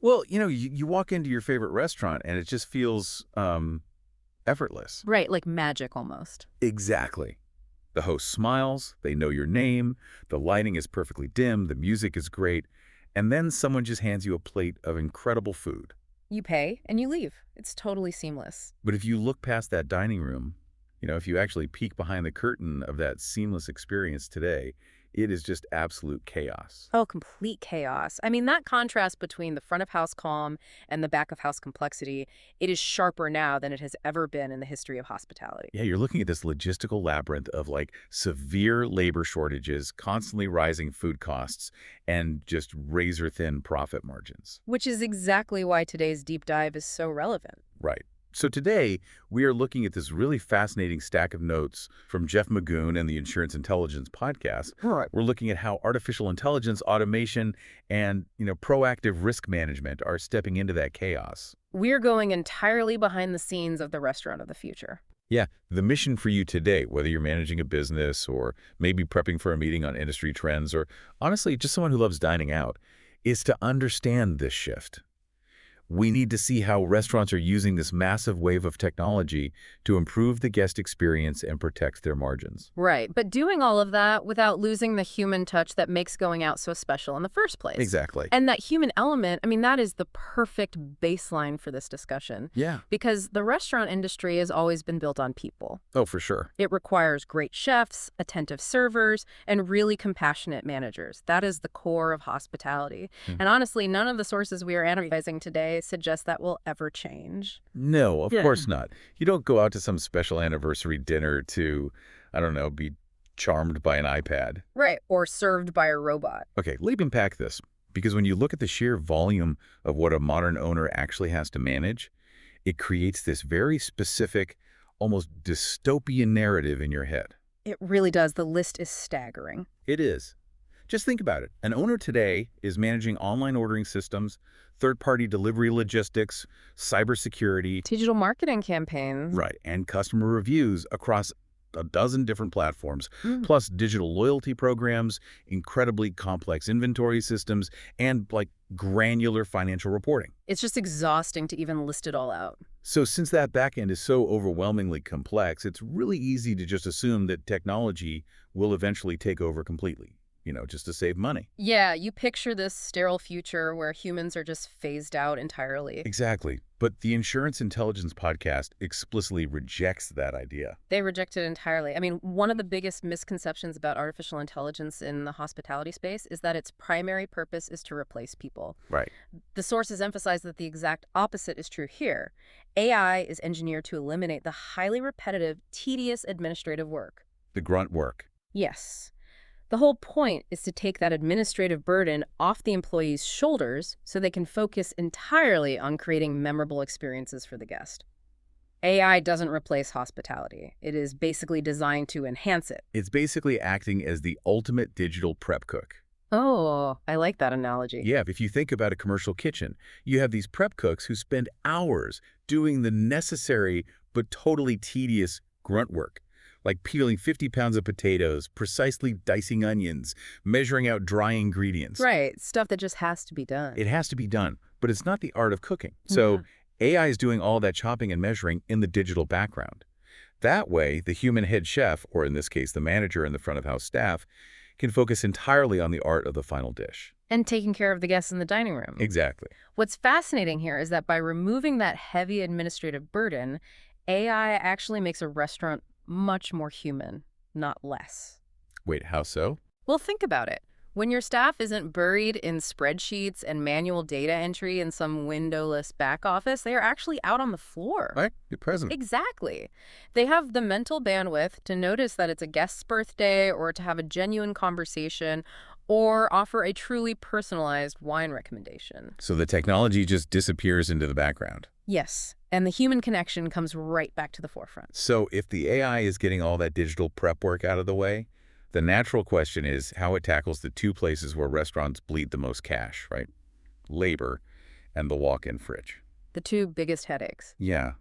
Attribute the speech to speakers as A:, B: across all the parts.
A: Well, you walk into your favorite restaurant and it just feels effortless.
B: Right, like magic almost.
A: Exactly. The host smiles, they know your name, the lighting is perfectly dim, the music is great, and then someone just hands you a plate of incredible food.
B: You pay and you leave. It's totally seamless.
A: But if you look past that dining room, if you actually peek behind the curtain of that seamless experience today, it is just absolute chaos.
B: Oh, complete chaos. I mean, that contrast between the front of house calm and the back of house complexity, it is sharper now than it has ever been in the history of hospitality.
A: Yeah, you're looking at this logistical labyrinth of like severe labor shortages, constantly rising food costs, and just razor-thin profit margins.
B: Which is exactly why today's deep dive is so relevant.
A: Right. So today, we are looking at this really fascinating stack of notes from Jeff Magoon and the Insurance Intelligence podcast.
B: Right.
A: We're looking at how artificial intelligence, automation, and proactive risk management are stepping into that chaos.
B: We're going entirely behind the scenes of the restaurant of the future.
A: Yeah, the mission for you today, whether you're managing a business or maybe prepping for a meeting on industry trends or honestly just someone who loves dining out, is to understand this shift. We need to see how restaurants are using this massive wave of technology to improve the guest experience and protect their margins.
B: Right, but doing all of that without losing the human touch that makes going out so special in the first place.
A: Exactly.
B: And that human element, I mean, that is the perfect baseline for this discussion.
A: Yeah.
B: Because the restaurant industry has always been built on people.
A: Oh, for sure.
B: It requires great chefs, attentive servers, and really compassionate managers. That is the core of hospitality. And honestly, none of the sources we are analyzing today suggest that will ever change.
A: No, of course not. You don't go out to some special anniversary dinner to, I don't know, be charmed by an iPad.
B: Right, or served by a robot.
A: Okay, let me unpack this. Because when you look at the sheer volume of what a modern owner actually has to manage, it creates this very specific, almost dystopian narrative in your head.
B: It really does. The list is staggering.
A: It is. Just think about it. An owner today is managing online ordering systems, third-party delivery logistics, cybersecurity,
B: Digital marketing campaigns.
A: right, and customer reviews across a dozen different platforms, plus digital loyalty programs, incredibly complex inventory systems, and like granular financial reporting.
B: It's just exhausting to even list it all out.
A: So since that backend is so overwhelmingly complex, it's really easy to just assume that technology will eventually take over completely, just to save money.
B: Yeah, you picture this sterile future where humans are just phased out entirely.
A: Exactly. But the Insurance Intelligence podcast explicitly rejects that idea.
B: They reject it entirely. I mean, one of the biggest misconceptions about artificial intelligence in the hospitality space is that its primary purpose is to replace people.
A: Right.
B: The sources emphasize that the exact opposite is true here. AI is engineered to eliminate the highly repetitive, tedious administrative work.
A: The grunt work.
B: Yes. The whole point is to take that administrative burden off the employee's shoulders so they can focus entirely on creating memorable experiences for the guest. AI doesn't replace hospitality. It is basically designed to enhance it.
A: It's basically acting as the ultimate digital prep cook.
B: Oh, I like that analogy.
A: Yeah, if you think about a commercial kitchen, you have these prep cooks who spend hours doing the necessary but totally tedious grunt work, like peeling 50 pounds of potatoes, precisely dicing onions, measuring out dry ingredients.
B: Right, stuff that just has to be done.
A: It has to be done, but it's not the art of cooking. So AI is doing all that chopping and measuring in the digital background. That way, the human head chef, or in this case, the manager and the front of house staff, can focus entirely on the art of the final dish.
B: And taking care of the guests in the dining room.
A: Exactly.
B: What's fascinating here is that by removing that heavy administrative burden, AI actually makes a restaurant much more human, not less.
A: Wait, how so?
B: Well, think about it. When your staff isn't buried in spreadsheets and manual data entry in some windowless back office, they are actually out on the floor.
A: Right, you're present.
B: Exactly. They have the mental bandwidth to notice that it's a guest's birthday or to have a genuine conversation or offer a truly personalized wine recommendation.
A: So the technology just disappears into the background.
B: Yes, and the human connection comes right back to the forefront.
A: So if the AI is getting all that digital prep work out of the way, the natural question is how it tackles the two places where restaurants bleed the most cash, right? Labor and the walk-in fridge.
B: The two biggest headaches.
A: Yeah.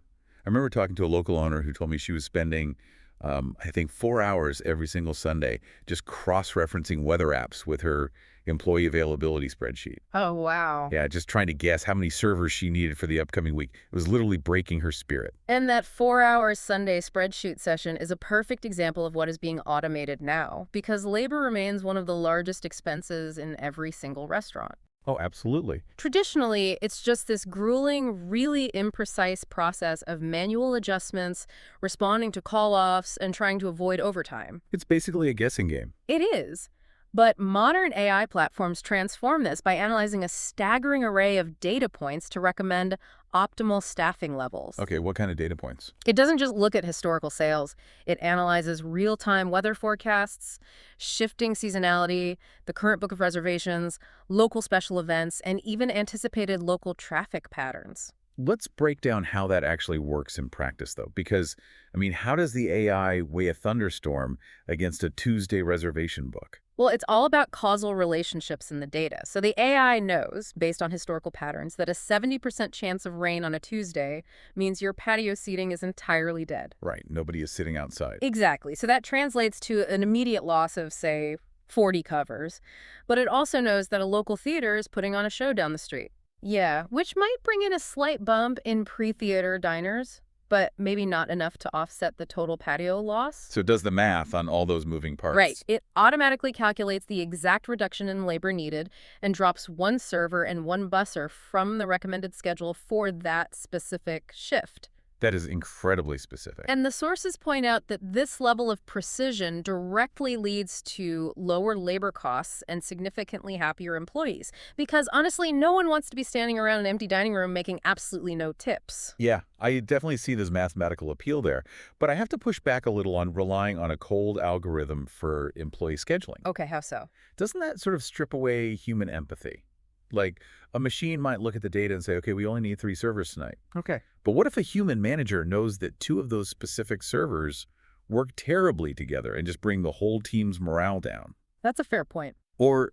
A: I remember talking to a local owner who told me she was spending I think 4 hours every single Sunday, just cross-referencing weather apps with her employee availability spreadsheet.
B: Oh, wow.
A: Yeah, just trying to guess how many servers she needed for the upcoming week. It was literally breaking her spirit.
B: And that 4-hour Sunday spreadsheet session is a perfect example of what is being automated now, because labor remains one of the largest expenses in every single restaurant.
A: Oh, absolutely.
B: Traditionally, it's just this grueling, really imprecise process of manual adjustments, responding to call-offs, and trying to avoid overtime.
A: It's basically a guessing game.
B: It is. But modern AI platforms transform this by analyzing a staggering array of data points to recommend optimal staffing levels.
A: Okay, what kind of data points?
B: It doesn't just look at historical sales. It analyzes real-time weather forecasts, shifting seasonality, the current book of reservations, local special events, and even anticipated local traffic patterns.
A: Let's break down how that actually works in practice, though, because, I mean, how does the AI weigh a thunderstorm against a Tuesday reservation book?
B: Well, it's all about causal relationships in the data. So the AI knows, based on historical patterns, that a 70% chance of rain on a Tuesday means your patio seating is entirely dead.
A: Right, nobody is sitting outside.
B: Exactly. So that translates to an immediate loss of, say, 40 covers. But it also knows that a local theater is putting on a show down the street. Yeah, which might bring in a slight bump in pre-theater diners, but maybe not enough to offset the total patio loss.
A: So it does the math on all those moving parts.
B: Right. It automatically calculates the exact reduction in labor needed and drops one server and one busser from the recommended schedule for that specific shift.
A: That is incredibly specific.
B: And the sources point out that this level of precision directly leads to lower labor costs and significantly happier employees. Because honestly, no one wants to be standing around an empty dining room making absolutely no tips.
A: Yeah, I definitely see this mathematical appeal there, but I have to push back a little on relying on a cold algorithm for employee scheduling.
B: Okay, how so?
A: Doesn't that sort of strip away human empathy? Like, a machine might look at the data and say, okay, we only need 3 servers tonight.
B: Okay.
A: But what if a human manager knows that 2 of those specific servers work terribly together and just bring the whole team's morale down?
B: That's a fair point.
A: Or,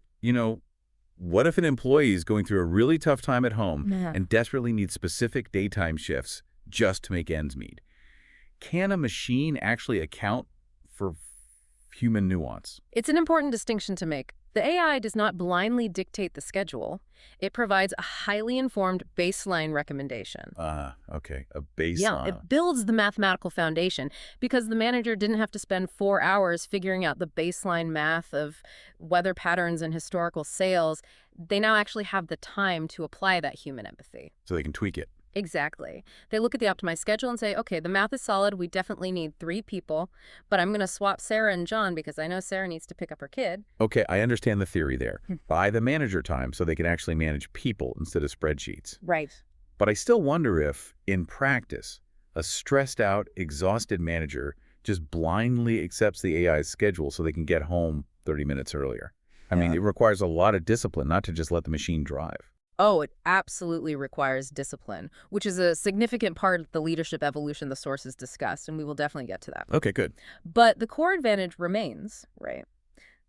A: what if an employee is going through a really tough time at home
B: Man.
A: and desperately needs specific daytime shifts just to make ends meet? Can a machine actually account for human nuance?
B: It's an important distinction to make. The AI does not blindly dictate the schedule. It provides a highly informed baseline recommendation.
A: Okay, a baseline.
B: Yeah, it builds the mathematical foundation because the manager didn't have to spend 4 hours figuring out the baseline math of weather patterns and historical sales. They now actually have the time to apply that human empathy.
A: So they can tweak it.
B: Exactly. They look at the optimized schedule and say, okay, the math is solid. We definitely need 3 people, but I'm going to swap Sarah and John because I know Sarah needs to pick up her kid.
A: Okay, I understand the theory there. Buy the manager time so they can actually manage people instead of spreadsheets.
B: Right.
A: But I still wonder if, in practice, a stressed out, exhausted manager just blindly accepts the AI's schedule so they can get home 30 minutes earlier. I mean, it requires a lot of discipline not to just let the machine drive.
B: Oh, it absolutely requires discipline, which is a significant part of the leadership evolution the sources discussed, and we will definitely get to that.
A: Okay, good.
B: But the core advantage remains, right?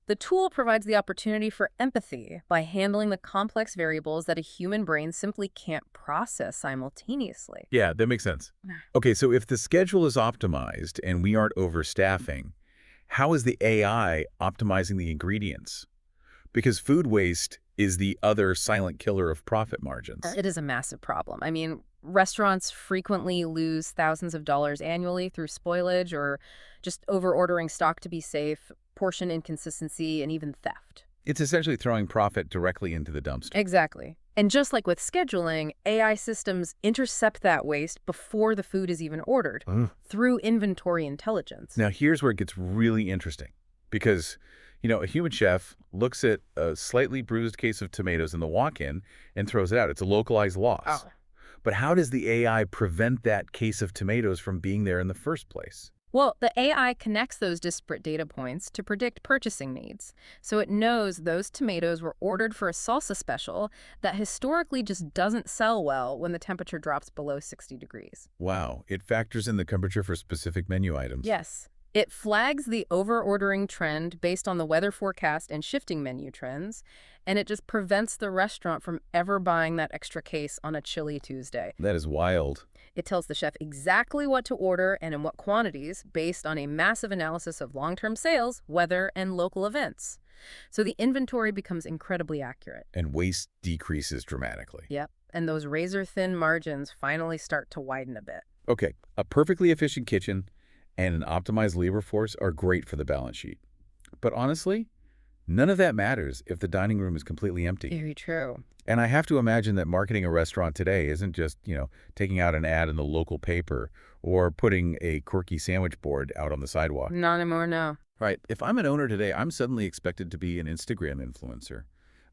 B: The tool provides the opportunity for empathy by handling the complex variables that a human brain simply can't process simultaneously.
A: Yeah, that makes sense. Okay, so if the schedule is optimized and we aren't overstaffing, how is the AI optimizing the ingredients? Because food waste is the other silent killer of profit margins.
B: It is a massive problem. I mean, restaurants frequently lose thousands of dollars annually through spoilage or just over-ordering stock to be safe, portion inconsistency, and even theft.
A: It's essentially throwing profit directly into the dumpster.
B: Exactly. And just like with scheduling, AI systems intercept that waste before the food is even ordered through inventory intelligence.
A: Now, here's where it gets really interesting. Because, a human chef looks at a slightly bruised case of tomatoes in the walk-in and throws it out. It's a localized loss.
B: Oh.
A: But how does the AI prevent that case of tomatoes from being there in the first place?
B: Well, the AI connects those disparate data points to predict purchasing needs. So it knows those tomatoes were ordered for a salsa special that historically just doesn't sell well when the temperature drops below 60 degrees.
A: Wow, it factors in the temperature for specific menu items.
B: Yes. It flags the over-ordering trend based on the weather forecast and shifting menu trends, and it just prevents the restaurant from ever buying that extra case on a chilly Tuesday.
A: That is wild.
B: It tells the chef exactly what to order and in what quantities based on a massive analysis of long-term sales, weather, and local events. So the inventory becomes incredibly accurate.
A: And waste decreases dramatically.
B: Yep, and those razor-thin margins finally start to widen a bit.
A: Okay, a perfectly efficient kitchen and an optimized labor force are great for the balance sheet. But honestly, none of that matters if the dining room is completely empty.
B: Very true.
A: And I have to imagine that marketing a restaurant today isn't just, taking out an ad in the local paper or putting a quirky sandwich board out on the sidewalk.
B: Not anymore, no.
A: Right. If I'm an owner today, I'm suddenly expected to be an Instagram influencer,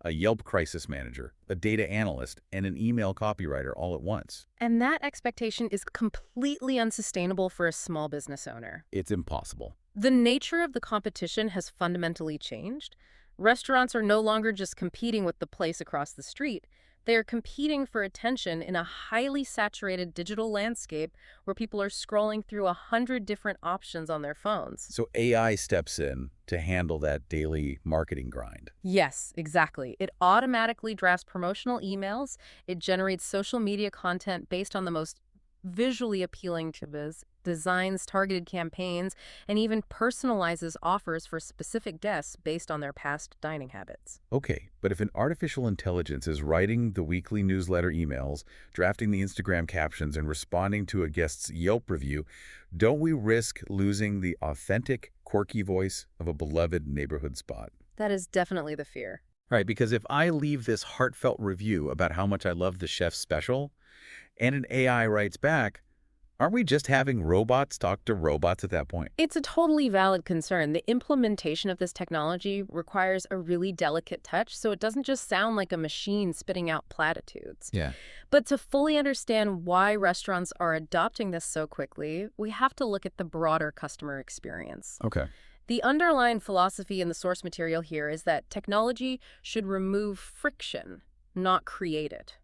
A: a Yelp crisis manager, a data analyst, and an email copywriter all at once.
B: And that expectation is completely unsustainable for a small business owner.
A: It's impossible.
B: The nature of the competition has fundamentally changed. Restaurants are no longer just competing with the place across the street. They are competing for attention in a highly saturated digital landscape where people are scrolling through 100 different options on their phones.
A: So AI steps in to handle that daily marketing grind.
B: Yes, exactly. It automatically drafts promotional emails. It generates social media content based on the most visually appealing images, designs targeted campaigns, and even personalizes offers for specific guests based on their past dining habits.
A: Okay, but if an artificial intelligence is writing the weekly newsletter emails, drafting the Instagram captions, and responding to a guest's Yelp review, don't we risk losing the authentic, quirky voice of a beloved neighborhood spot?
B: That is definitely the fear.
A: Right, because if I leave this heartfelt review about how much I love the chef's special, and an AI writes back, aren't we just having robots talk to robots at that point?
B: It's a totally valid concern. The implementation of this technology requires a really delicate touch, so it doesn't just sound like a machine spitting out platitudes.
A: Yeah.
B: But to fully understand why restaurants are adopting this so quickly, we have to look at the broader customer experience.
A: Okay.
B: The underlying philosophy in the source material here is that technology should remove friction, not create it.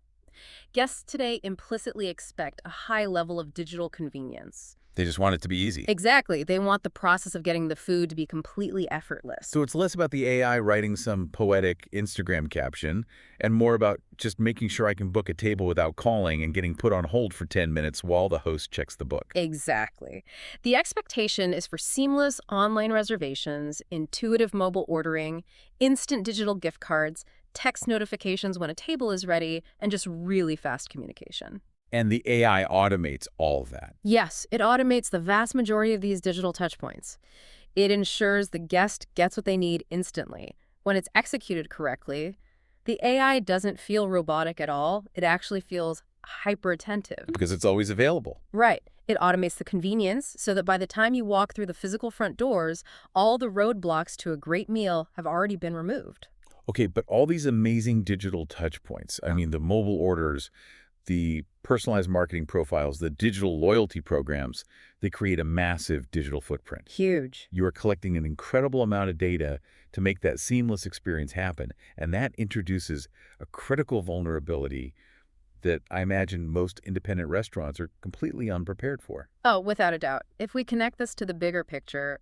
B: Guests today implicitly expect a high level of digital convenience.
A: They just want it to be easy.
B: Exactly. They want the process of getting the food to be completely effortless.
A: So it's less about the AI writing some poetic Instagram caption and more about just making sure I can book a table without calling and getting put on hold for 10 minutes while the host checks the book.
B: Exactly. The expectation is for seamless online reservations, intuitive mobile ordering, instant digital gift cards, text notifications when a table is ready, and just really fast communication.
A: And the AI automates all of that.
B: Yes, it automates the vast majority of these digital touchpoints. It ensures the guest gets what they need instantly. When it's executed correctly, the AI doesn't feel robotic at all. It actually feels hyper-attentive.
A: Because it's always available.
B: Right. It automates the convenience so that by the time you walk through the physical front doors, all the roadblocks to a great meal have already been removed.
A: Okay, but all these amazing digital touch points, I mean, the mobile orders, the personalized marketing profiles, the digital loyalty programs, they create a massive digital footprint.
B: Huge.
A: You are collecting an incredible amount of data to make that seamless experience happen, and that introduces a critical vulnerability that I imagine most independent restaurants are completely unprepared for.
B: Oh, without a doubt. If we connect this to the bigger picture,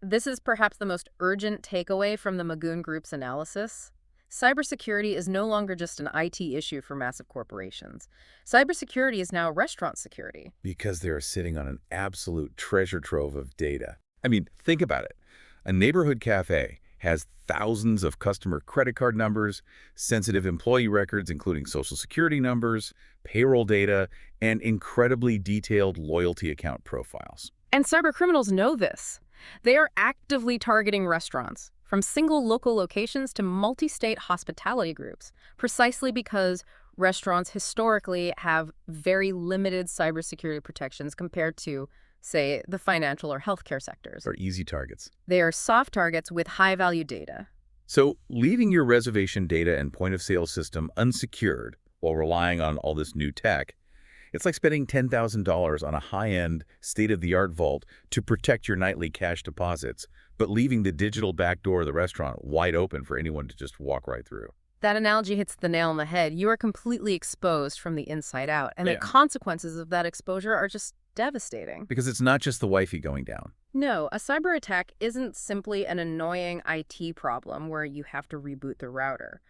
B: this is perhaps the most urgent takeaway from the Magoon Group's analysis. Cybersecurity is no longer just an IT issue for massive corporations. Cybersecurity is now restaurant security.
A: Because they are sitting on an absolute treasure trove of data. I mean, think about it. A neighborhood cafe has thousands of customer credit card numbers, sensitive employee records, including social security numbers, payroll data, and incredibly detailed loyalty account profiles.
B: And cybercriminals know this. They are actively targeting restaurants, from single local locations to multi-state hospitality groups, precisely because restaurants historically have very limited cybersecurity protections compared to, say, the financial or healthcare sectors.
A: Or easy targets.
B: They are soft targets with high-value data.
A: So leaving your reservation data and point-of-sale system unsecured while relying on all this new tech, it's like spending $10,000 on a high-end, state-of-the-art vault to protect your nightly cash deposits, but leaving the digital back door of the restaurant wide open for anyone to just walk right through.
B: That analogy hits the nail on the head. You are completely exposed from the inside out, and
A: Yeah.
B: the consequences of that exposure are just devastating.
A: Because it's not just the wifey going down.
B: No, a cyber attack isn't simply an annoying IT problem where you have to reboot the router.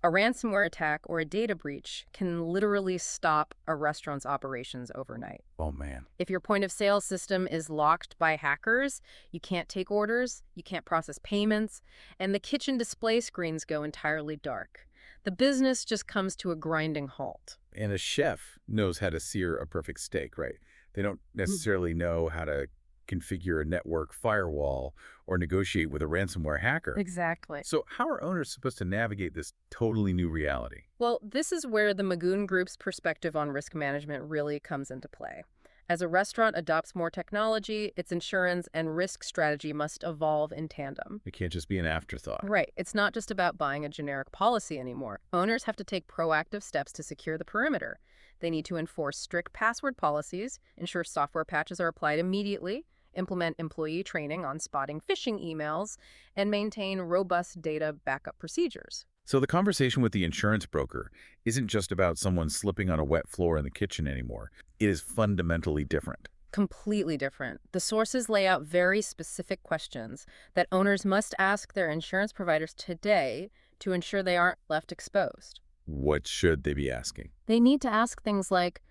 B: A ransomware attack or a data breach can literally stop a restaurant's operations overnight.
A: Oh, man.
B: If your point of sale system is locked by hackers, you can't take orders, you can't process payments, and the kitchen display screens go entirely dark. The business just comes to a grinding halt.
A: And a chef knows how to sear a perfect steak, right? They don't necessarily know how to configure a network firewall or negotiate with a ransomware hacker.
B: Exactly.
A: So how are owners supposed to navigate this totally new reality?
B: Well, this is where the Magoon Group's perspective on risk management really comes into play. As a restaurant adopts more technology, its insurance and risk strategy must evolve in tandem.
A: It can't just be an afterthought.
B: Right. It's not just about buying a generic policy anymore. Owners have to take proactive steps to secure the perimeter. They need to enforce strict password policies, ensure software patches are applied immediately, implement employee training on spotting phishing emails, and maintain robust data backup procedures.
A: So the conversation with the insurance broker isn't just about someone slipping on a wet floor in the kitchen anymore. It is fundamentally different.
B: Completely different. The sources lay out very specific questions that owners must ask their insurance providers today to ensure they aren't left exposed.
A: What should they be asking?
B: They need to ask things like,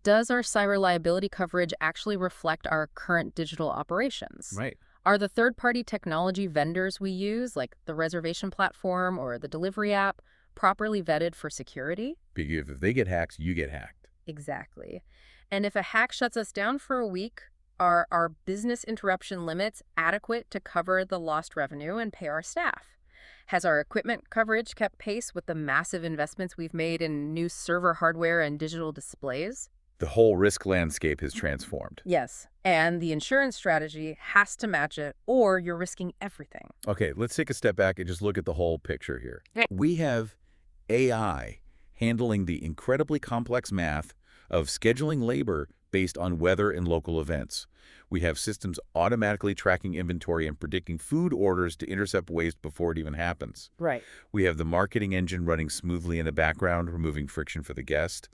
B: does our cyber liability coverage actually reflect our current digital operations?
A: Right.
B: Are the third-party technology vendors we use, like the reservation platform or the delivery app, properly vetted for security?
A: Because if they get hacked, you get hacked.
B: Exactly. And if a hack shuts us down for a week, are our business interruption limits adequate to cover the lost revenue and pay our staff? Has our equipment coverage kept pace with the massive investments we've made in new server hardware and digital displays?
A: The whole risk landscape has transformed.
B: Yes, and the insurance strategy has to match it, or you're risking everything.
A: Okay, let's take a step back and just look at the whole picture here.
B: Right.
A: We have AI handling the incredibly complex math of scheduling labor based on weather and local events. We have systems automatically tracking inventory and predicting food orders to intercept waste before it even happens.
B: Right.
A: We have the marketing engine running smoothly in the background, removing friction for the guest.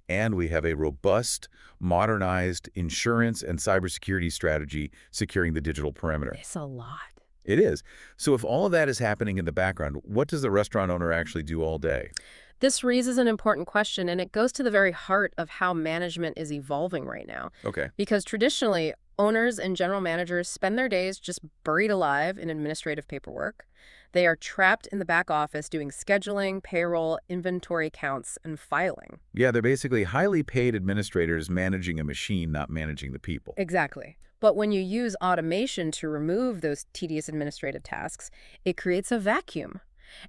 A: And we have a robust, modernized insurance and cybersecurity strategy securing the digital perimeter.
B: It's a lot.
A: It is. So if all of that is happening in the background, what does the restaurant owner actually do all day?
B: This raises an important question, and it goes to the very heart of how management is evolving right now.
A: Okay.
B: Because traditionally, owners and general managers spend their days just buried alive in administrative paperwork. They are trapped in the back office doing scheduling, payroll, inventory counts, and filing.
A: Yeah, they're basically highly paid administrators managing a machine, not managing the people.
B: Exactly. But when you use automation to remove those tedious administrative tasks, it creates a vacuum.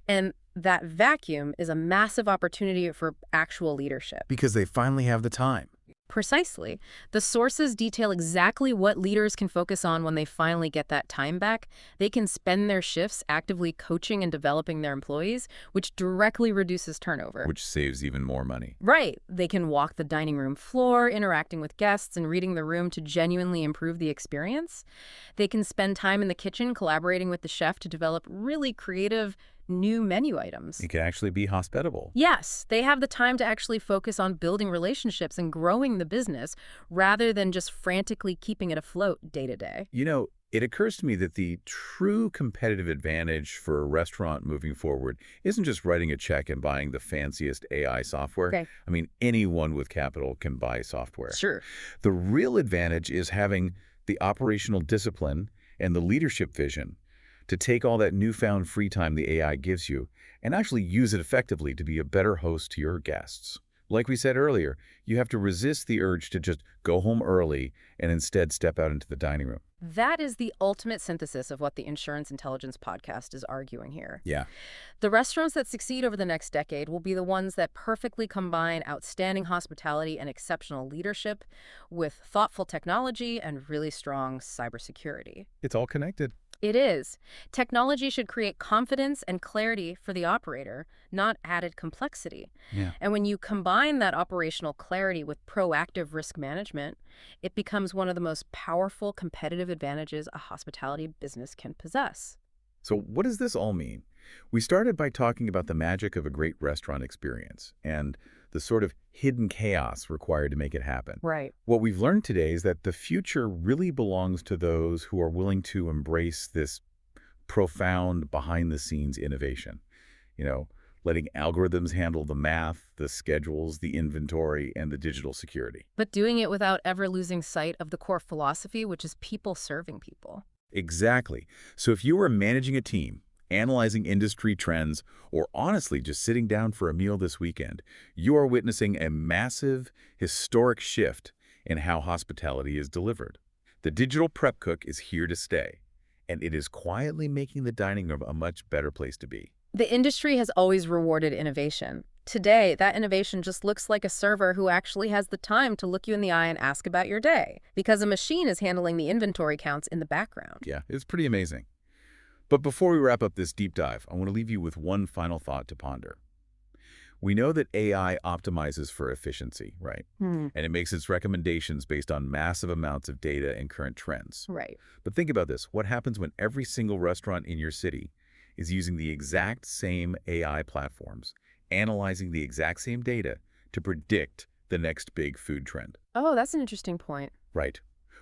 B: And that vacuum is a massive opportunity for actual leadership.
A: Because they finally have the time.
B: Precisely. The sources detail exactly what leaders can focus on when they finally get that time back. They can spend their shifts actively coaching and developing their employees, which directly reduces turnover.
A: Which saves even more money.
B: Right. They can walk the dining room floor, interacting with guests and reading the room to genuinely improve the experience. They can spend time in the kitchen collaborating with the chef to develop really creative new menu items.
A: It can actually be hospitable.
B: Yes, they have the time to actually focus on building relationships and growing the business rather than just frantically keeping it afloat day to day.
A: You know, it occurs to me that the true competitive advantage for a restaurant moving forward isn't just writing a check and buying the fanciest AI software.
B: Okay.
A: I mean, anyone with capital can buy software.
B: Sure.
A: The real advantage is having the operational discipline and the leadership vision to take all that newfound free time the AI gives you and actually use it effectively to be a better host to your guests. Like we said earlier, you have to resist the urge to just go home early and instead step out into the dining room.
B: That is the ultimate synthesis of what the Insurance Intelligence Podcast is arguing here.
A: Yeah.
B: The restaurants that succeed over the next decade will be the ones that perfectly combine outstanding hospitality and exceptional leadership with thoughtful technology and really strong cybersecurity.
A: It's all connected.
B: It is. Technology should create confidence and clarity for the operator, not added complexity.
A: Yeah.
B: And when you combine that operational clarity with proactive risk management, it becomes one of the most powerful competitive advantages a hospitality business can possess.
A: So what does this all mean? We started by talking about the magic of a great restaurant experience and the sort of hidden chaos required to make it happen.
B: Right.
A: What we've learned today is that the future really belongs to those who are willing to embrace this profound behind-the-scenes innovation. You know, letting algorithms handle the math, the schedules, the inventory, and the digital security.
B: But doing it without ever losing sight of the core philosophy, which is people serving people.
A: Exactly. So if you were managing a team, analyzing industry trends, or honestly just sitting down for a meal this weekend, you are witnessing a massive, historic shift in how hospitality is delivered. The digital prep cook is here to stay, and it is quietly making the dining room a much better place to be.
B: The industry has always rewarded innovation. Today, that innovation just looks like a server who actually has the time to look you in the eye and ask about your day, because a machine is handling the inventory counts in the background.
A: Yeah, it's pretty amazing. But before we wrap up this deep dive, I want to leave you with one final thought to ponder. We know that AI optimizes for efficiency, right?
B: Hmm.
A: And it makes its recommendations based on massive amounts of data and current trends.
B: Right.
A: But think about this. What happens when every single restaurant in your city is using the exact same AI platforms, analyzing the exact same data to predict the next big food trend?
B: Oh, that's an interesting point.
A: Right.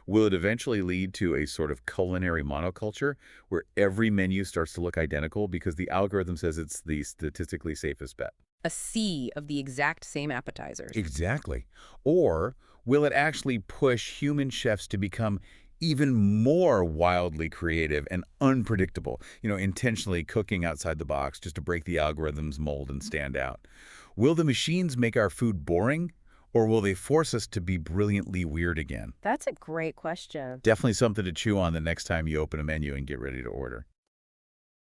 A: Will it eventually lead to a sort of culinary monoculture where every menu starts to look identical because the algorithm says it's the statistically safest bet?
B: A sea of the exact same appetizers.
A: Exactly. Or will it actually push human chefs to become even more wildly creative and unpredictable, intentionally cooking outside the box just to break the algorithm's mold and stand out? Will the machines make our food boring, or will they force us to be brilliantly weird again?
B: That's a great question.
A: Definitely something to chew on the next time you open a menu and get ready to order.